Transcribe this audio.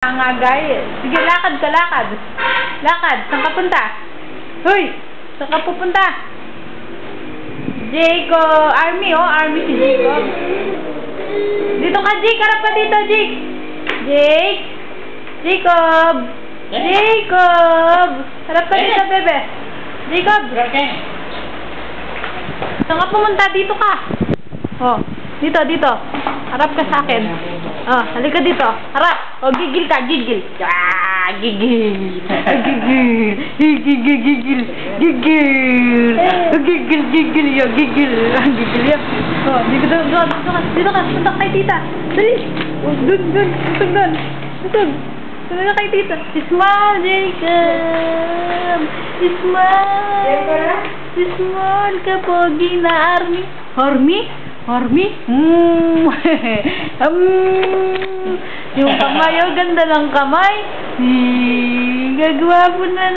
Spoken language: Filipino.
Angagay. Sige, lakad ka, lakad. Lakad. Saan ka punta? Hoy! Saan ka pupunta? Jacob. Army, oh. Army si Jacob. Dito ka, Jake. Harap ka dito, Jake. Jake. Jacob. Jacob. Harap ka dito, bebe. Jacob. Saan ka pumunta? Dito ka. Oh. Dito, dito. Harap ka sa akin. Oh, halika dito. Harap. Oh, gigil ka, gigil. Ah, gigil. Gigil. Gigil, gigil. Gigil. Gigil, gigil. Yo, gigil. Gigil, yo. Oh, dito ka. Dito ka. Punta kay tita. Dali. Oh, dun. Pusog dun. Pusog. Punta ka kay tita. Smile, Jacob. Smile. Smile ka, pogi na army. Army? Army? Yung kamay, oh, ganda ng kamay. Gagwapo na.